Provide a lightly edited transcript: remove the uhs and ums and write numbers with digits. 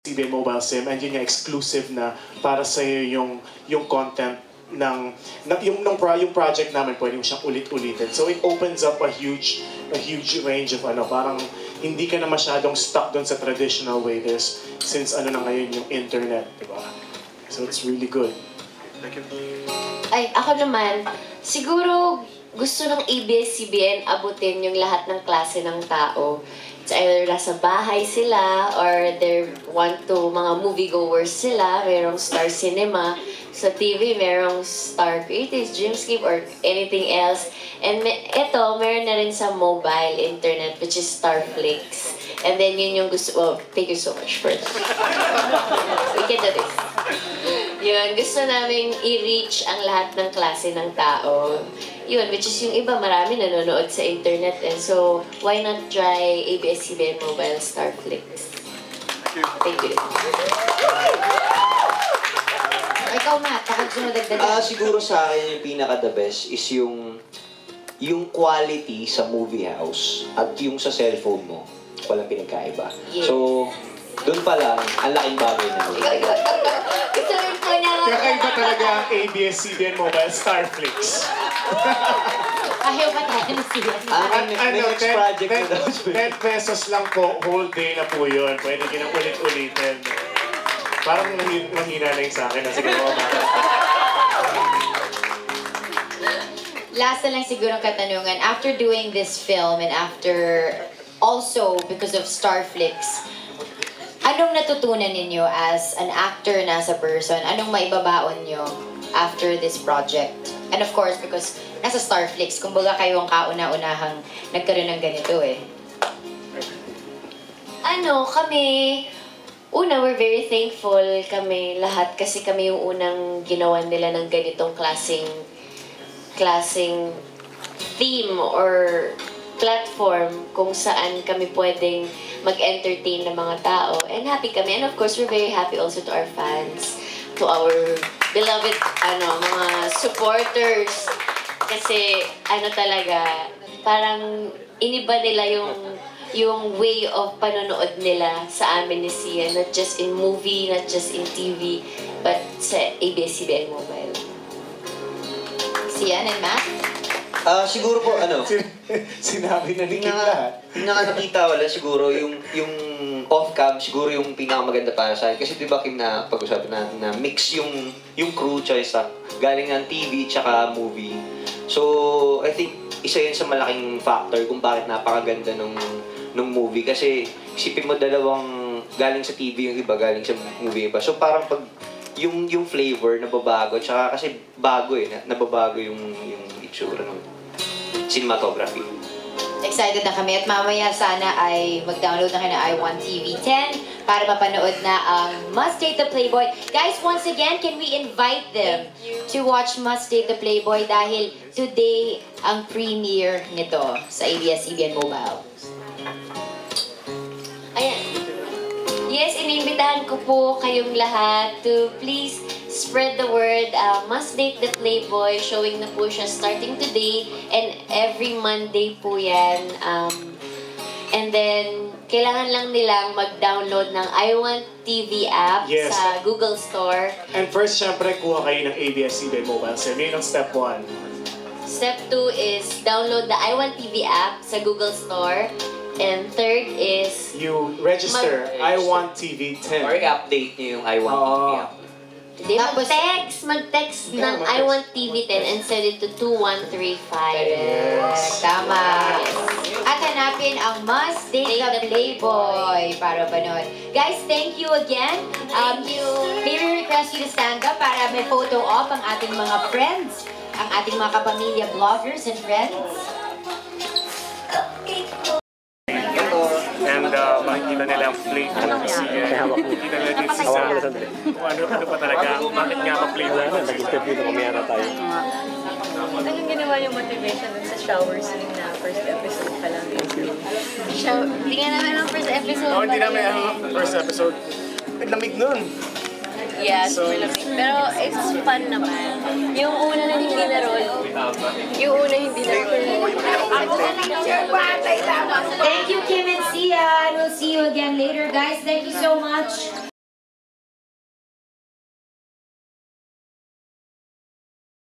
ABS-CBN Mobile SIM, and yun yung exclusive na para sa'yo yung content yung project namin, pwede mo siyang ulit-ulitin. So it opens up a huge range of parang hindi ka na masyadong stuck doon sa traditional way. Since na ngayon yung internet, di ba? So it's really good. Thank you. Ay, ako naman, siguro gusto ng ABS-CBN abutin yung lahat ng klase ng tao. It's either nasa bahay sila or they want to, mga moviegoers sila, merong Star Cinema. Sa TV, merong Star Creatives, Dreamscape, or anything else. And ito, meron na rin sa mobile internet, which is Starflix. And then yun yung gusto, oh, thank you so much for that. We can do this. Yun, gusto namin i-reach ang lahat ng klase ng tao. Yun, which is yung iba, marami nanonood sa internet. And so, why not try ABS-CBN Mobile Starflix? Thank you. Ikaw, Matt, baka gusto mo dagdagan? Siguro sa akin yung pinaka-the best is yung quality sa movie house at yung sa cellphone mo. Walang pinagkaiba. Yes. So, doon pa lang, ang laking bagay na. Gusto rin po na... Kakaiba talaga ang ABS-CBN Mobile Starflix. Ayaw pa tayo na siya. May next project na daw. 10 pesos lang po, whole day na po yun. Pwede kinang ulit-ulitin. Parang mahina na yung sa akin na siguro. Last na lang siguro ang katanungan. After doing this film and after also because of Starflix, anong natutunan ninyo as an actor na as a person? Anong maibabaon nyo after this project? And of course, because nasa Starflix, kumbaga kayo ang kauna-unahang nagkaroon ng ganito eh. Kami... Una, we're very thankful kami lahat kasi kami yung unang ginawa nila ng ganitong klaseng theme or platform kung saan kami pwedeng mag-entertain ng mga tao. And happy kami. And of course, we're very happy also to our fans, to our beloved mga supporters. Kasi talaga, parang iniba nila yung way of panonood nila sa amin ni Sia, not just in movie, not just in TV, but sa ABS-CBN Mobile. Sian and Matt? Siguro po, Sinabi na ni Kim lahat. Nakakita wala siguro yung off-cam, siguro yung pinakamaganda para sa akin. Kasi diba Kim na pag-usapan natin na mix yung crew choice galing ng TV tsaka movie. So, I think isa yun sa malaking factor kung bakit napakaganda nung movie. Kasi isipin mo dalawang galing sa TV yung iba, galing sa movie yung iba. So parang pag yung flavor nababago, tsaka kasi bago nababago yung itsura ng cinematography. Excited na kami at mamaya sana ay mag-download na kayo ng iWantTV10 para mapanood na ang Must Date the Playboy. Guys, once again, can we invite them to watch Must Date the Playboy dahil today ang premiere nito sa ABS-CBN Mobile. Ayan. Yes, inimbitahan ko po kayong lahat to please spread the word. Must Date the Playboy. Showing na po siya starting today and every Monday po yan. And then, kailangan lang nilang mag-download ng iWantTV app sa Google Store. And first, syempre, kuha kayo ng ABS-CBN Mobile SIM. Yun ang step 1. Step 2 is download the iWantTV app sa Google Store. And third is... You register iWantTV10. Or i-update nyo yung iWantTV app. Hindi, mag-text ng iWantTV10 and send it to 2135. Yes, tama. At hanapin ang Must Date the Playboy para panood. Guys, thank you again. Thank you. May we request you to stand up para may photo op ang ating mga friends, ang ating mga kapamilya vloggers and friends. And makikita nila ang plate ng Sia. Makikita nila din si Sa. Kung ano pa talaga, bakit nga pa-play na. Nag-interview na kami yata tayo. Anong ginawa yung motivation dun sa shower scene na first episode pa lang? Hindi nga namin ang first episode. Hindi namin ang first episode. Lamig nun. Yeah, super lamig. Pero it's fun naman. Yung una na hindi na roll. Yung una hindi na roll. Thank you, Kim and Sia. We'll see you again later, guys. Thank you so much.